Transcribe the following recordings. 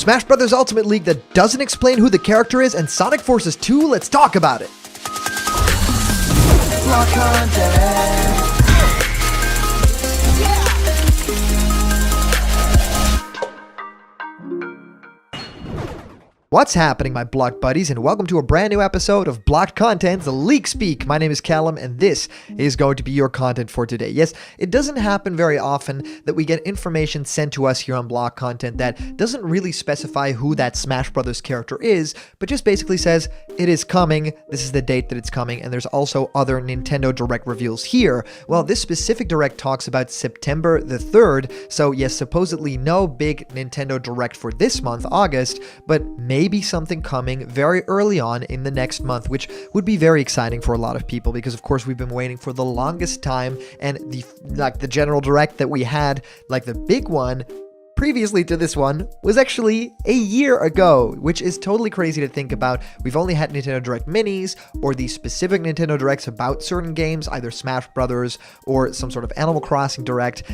Smash Bros. Ultimate League that doesn't explain who the character is, and Sonic Forces 2, let's talk about it. Block content. What's happening, my blocked buddies, and welcome to a brand new episode of Blocked Content's Leak Speak. My name is Callum, and this is going to be your content for today. Yes, it doesn't happen very often that we get information sent to us here on Blocked Content that doesn't really specify who that Smash Bros. Character is, but just basically says, it is coming, this is the date that it's coming, and there's also other Nintendo Direct reveals here. Well, this specific Direct talks about September the 3rd, so yes, supposedly no big Nintendo Direct for this month, August, but maybe something coming very early on in the next month, which would be very exciting for a lot of people because of course we've been waiting for the longest time, and the general Direct that we had, like the big one previously to this one, was actually a year ago, which is totally crazy to think about. We've only had Nintendo Direct Minis or the specific Nintendo Directs about certain games, either Smash Brothers or some sort of Animal Crossing Direct.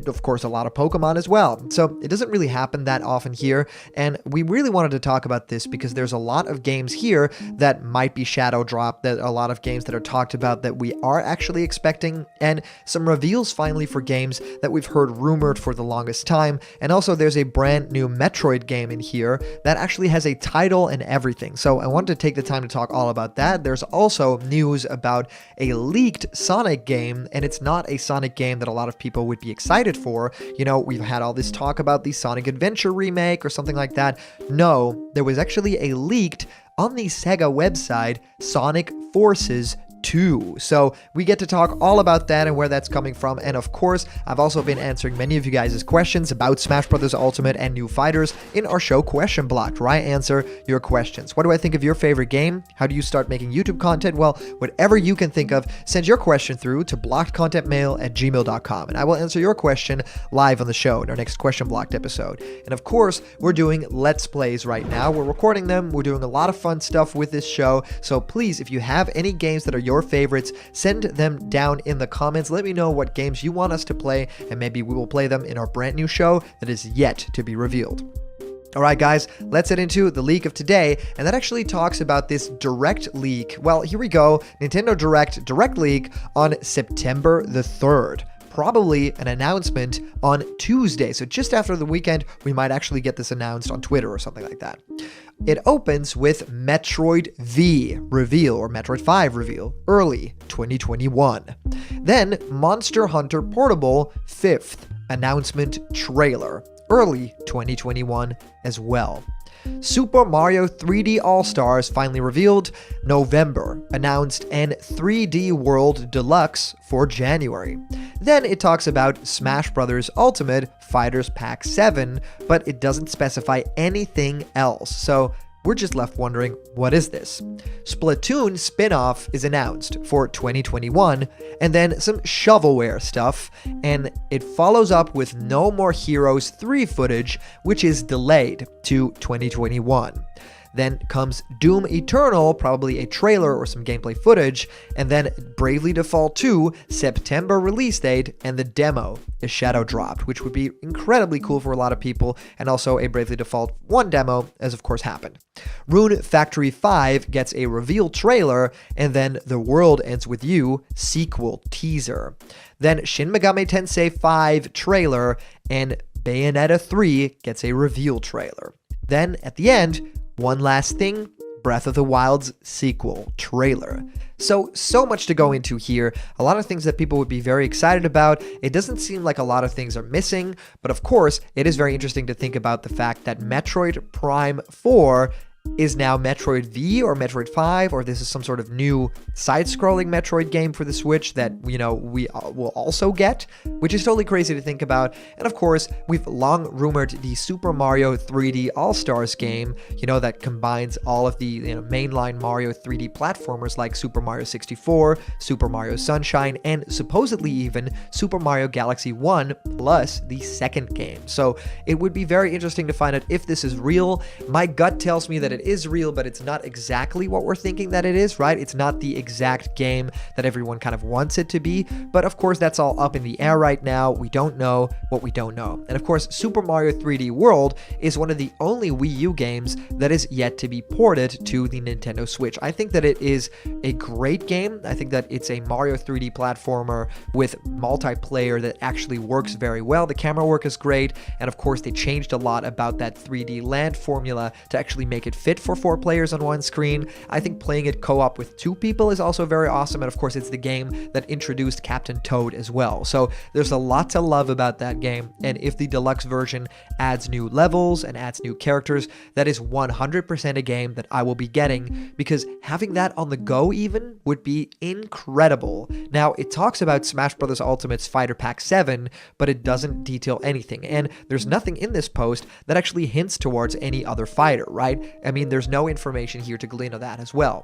Of course, a lot of Pokemon as well. So it doesn't really happen that often here, and we really wanted to talk about this because there's a lot of games here that might be shadow dropped, that a lot of games that are talked about that we are actually expecting, and some reveals finally for games that we've heard rumored for the longest time. And also there's a brand new Metroid game in here that actually has a title and everything. So I wanted to take the time to talk all about that. There's also news about a leaked Sonic game, and it's not a Sonic game that a lot of people would be excited for. You know, we've had all this talk about the Sonic Adventure remake or something like that. No, there was actually a leaked on the Sega website Sonic Forces 2. So we get to talk all about that and where that's coming from. And of course, I've also been answering many of you guys' questions about Smash Bros. Ultimate and new fighters in our show Question Blocked, where I answer your questions. What do I think of your favorite game? How do you start making YouTube content? Well, whatever you can think of, send your question through to blockedcontentmail@gmail.com, and I will answer your question live on the show in our next Question Blocked episode. And of course, we're doing Let's Plays right now. We're recording them. We're doing a lot of fun stuff with this show. So please, if you have any games that are your favorites, send them down in the comments. Let me know what games you want us to play, and maybe we will play them in our brand new show that is yet to be revealed. Alright guys, let's get into the leak of today, and that actually talks about this Direct leak. Well, here we go. Nintendo Direct leak on September the 3rd. Probably an announcement on Tuesday. So just after the weekend, we might actually get this announced on Twitter or something like that. It opens with Metroid V reveal, or Metroid V reveal, early 2021. Then Monster Hunter Portable 5th announcement trailer, early 2021 as well. Super Mario 3D All-Stars finally revealed November, announced, and 3D World Deluxe for January. Then it talks about Smash Bros. Ultimate Fighters Pack 7, but it doesn't specify anything else. So we're just left wondering, what is this? Splatoon spin-off is announced for 2021, and then some shovelware stuff, and it follows up with No More Heroes 3 footage, which is delayed to 2021. Then comes Doom Eternal, probably a trailer or some gameplay footage, and then Bravely Default 2, September release date, and the demo is shadow dropped, which would be incredibly cool for a lot of people, and also a Bravely Default 1 demo, as of course happened. Rune Factory 5 gets a reveal trailer, and then The World Ends With You sequel teaser. Then Shin Megami Tensei 5 trailer, and Bayonetta 3 gets a reveal trailer. Then, at the end, one last thing, Breath of the Wild's sequel trailer. So much to go into here. A lot of things that people would be very excited about. It doesn't seem like a lot of things are missing, but of course, it is very interesting to think about the fact that Metroid Prime 4 is now Metroid V or Metroid 5, or this is some sort of new side-scrolling Metroid game for the Switch that, you know, we will also get, which is totally crazy to think about. And of course, we've long rumored the Super Mario 3D All-Stars game, you know, that combines all of the mainline Mario 3D platformers like Super Mario 64, Super Mario Sunshine, and supposedly even Super Mario Galaxy 1 plus the second game. So it would be very interesting to find out if this is real. My gut tells me that that it is real, but it's not exactly what we're thinking that it is, right? It's not the exact game that everyone kind of wants it to be. But of course, that's all up in the air right now. We don't know what we don't know. And of course, Super Mario 3D World is one of the only Wii U games that is yet to be ported to the Nintendo Switch. I think that it is a great game. I think that it's a Mario 3D platformer with multiplayer that actually works very well. The camera work is great, and of course they changed a lot about that 3D land formula to actually make it fit for 4 players on one screen. I think playing it co-op with 2 people is also very awesome, and of course it's the game that introduced Captain Toad as well. So there's a lot to love about that game, and if the deluxe version adds new levels and adds new characters, that is 100% a game that I will be getting, because having that on the go even would be incredible. Now, it talks about Smash Bros. Ultimate's Fighter Pack 7, but it doesn't detail anything, and there's nothing in this post that actually hints towards any other fighter, right? I mean, there's no information here to glean on that as well.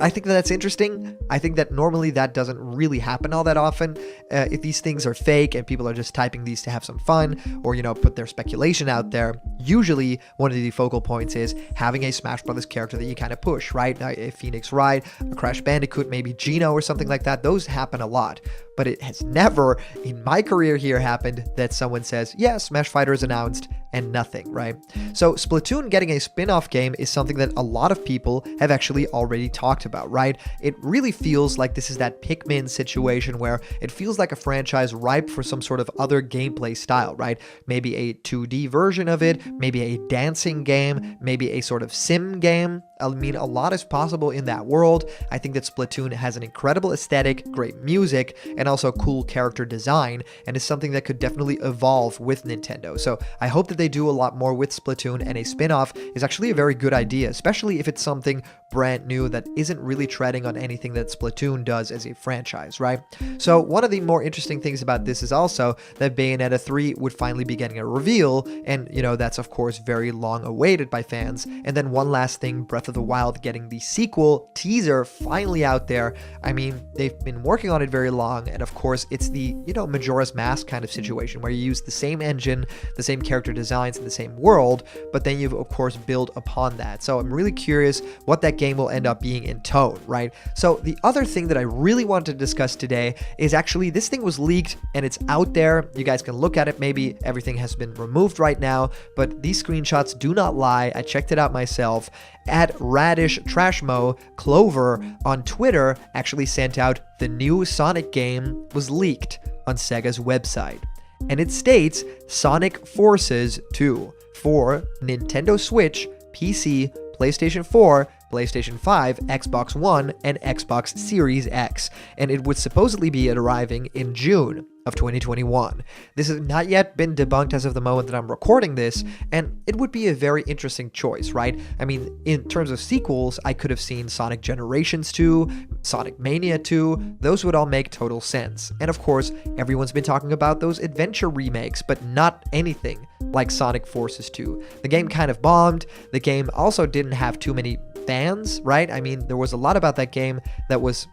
I think that's interesting. I think that normally that doesn't really happen all that often. If these things are fake and people are just typing these to have some fun or, put their speculation out there, usually one of the focal points is having a Smash Brothers character that you kind of push, right? A Phoenix Wright, a Crash Bandicoot, maybe Geno or something like that. Those happen a lot. But it has never in my career here happened that someone says, yeah, Smash Fighter is announced and nothing, right? So Splatoon getting a spin-off game is something that a lot of people have actually already talked about, right? It really feels like this is that Pikmin situation where it feels like a franchise ripe for some sort of other gameplay style, right? Maybe a 2D version of it, maybe a dancing game, maybe a sort of sim game. I mean, a lot is possible in that world. I think that Splatoon has an incredible aesthetic, great music, and also cool character design, and is something that could definitely evolve with Nintendo. So I hope that they do a lot more with Splatoon, and a spin-off is actually a very good idea, especially if it's something brand new that isn't really treading on anything that Splatoon does as a franchise, right? So one of the more interesting things about this is also that Bayonetta 3 would finally be getting a reveal, and that's of course very long awaited by fans. And then one last thing, Breath of the Wild getting the sequel teaser finally out there. I mean, they've been working on it very long, and of course it's the Majora's Mask kind of situation where you use the same engine, the same character designs, and the same world, but then you've of course build upon that. So I'm really curious what that game will end up being in tone, right? So the other thing that I really wanted to discuss today is actually this thing was leaked and it's out there. You guys can look at it. Maybe everything has been removed right now, but these screenshots do not lie. I checked it out myself. At Radish Trashmo, Clover on Twitter actually sent out the new Sonic game was leaked on Sega's website. And it states Sonic Forces 2 for Nintendo Switch, PC, PlayStation 4, PlayStation 5, Xbox One, and Xbox Series X, and it would supposedly be arriving in June of 2021. This has not yet been debunked as of the moment that I'm recording this, and it would be a very interesting choice, right? I mean, in terms of sequels, I could have seen Sonic Generations 2, Sonic Mania 2, those would all make total sense. And of course, everyone's been talking about those adventure remakes, but not anything like Sonic Forces 2. The game kind of bombed. The game also didn't have too many fans, right? I mean, there was a lot about that game that was,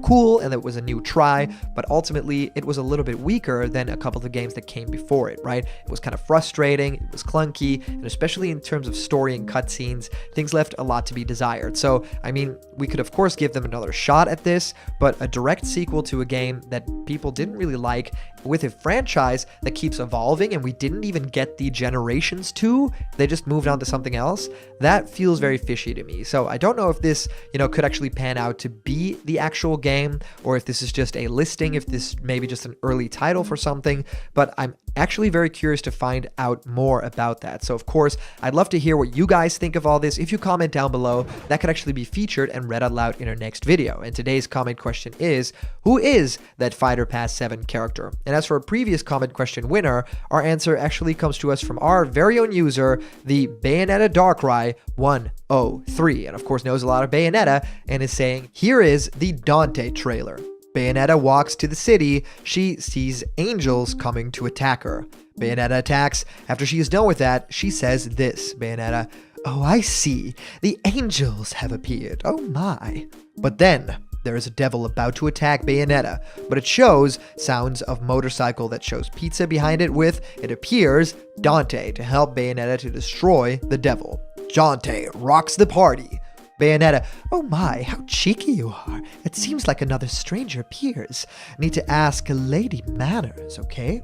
cool and that was a new try, but ultimately it was a little bit weaker than a couple of the games that came before it, right? It was kind of frustrating, it was clunky, and especially in terms of story and cutscenes, things left a lot to be desired. So, I mean, we could of course give them another shot at this, but a direct sequel to a game that people didn't really like with a franchise that keeps evolving and we didn't even get the Generations 2, they just moved on to something else, that feels very fishy to me. So I don't know if this, could actually pan out to be the actual game, or if this is just a listing, if this maybe just an early title for something, but I'm actually very curious to find out more about that. So of course, I'd love to hear what you guys think of all this. If you comment down below, that could actually be featured and read out loud in our next video. And today's comment question is, who is that Fighter Pass 7 character? And as for a previous comment question winner, our answer actually comes to us from our very own user, the Bayonetta Darkrai 103, and of course knows a lot of Bayonetta and is saying, here is the Dante trailer. Bayonetta walks to the city. She sees angels coming to attack her. Bayonetta attacks. After she is done with that, she says this, Bayonetta, "Oh, I see. The angels have appeared. Oh my." But then there is a devil about to attack Bayonetta, but it shows sounds of motorcycle that shows pizza behind it with, it appears, Dante to help Bayonetta to destroy the devil. Dante rocks the party. Bayonetta, oh my, how cheeky you are. It seems like another stranger appears. Need to ask lady manners, okay?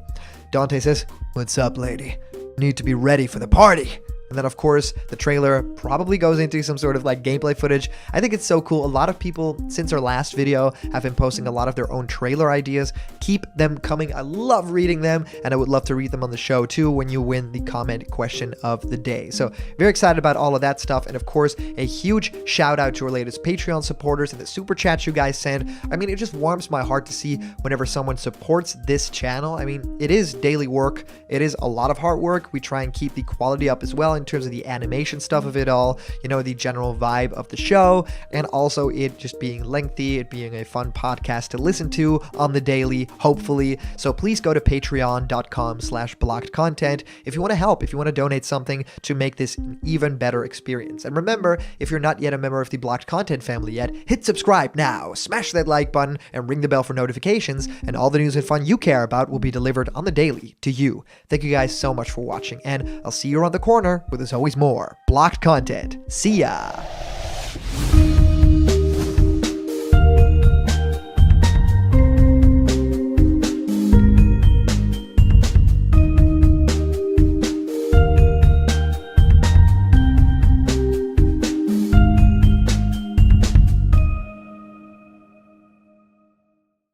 Dante says, what's up, lady? Need to be ready for the party. And then, of course, the trailer probably goes into some sort of like gameplay footage. I think it's so cool. A lot of people, since our last video, have been posting a lot of their own trailer ideas. Keep them coming. I love reading them, and I would love to read them on the show too when you win the comment question of the day. So very excited about all of that stuff. And of course, a huge shout out to our latest Patreon supporters and the super chats you guys send. I mean, it just warms my heart to see whenever someone supports this channel. I mean, it is daily work. It is a lot of hard work. We try and keep the quality up as well in terms of the animation stuff of it all, you know, the general vibe of the show, and also it just being lengthy, it being a fun podcast to listen to on the daily, hopefully. So please go to patreon.com/blockedcontent if you want to help, if you want to donate something to make this an even better experience. And remember, if you're not yet a member of the Blocked Content family yet, hit subscribe now, smash that like button, and ring the bell for notifications, and all the news and fun you care about will be delivered on the daily to you. Thank you guys so much for watching, and I'll see you around the corner with, as always, more Blocked Content. See ya!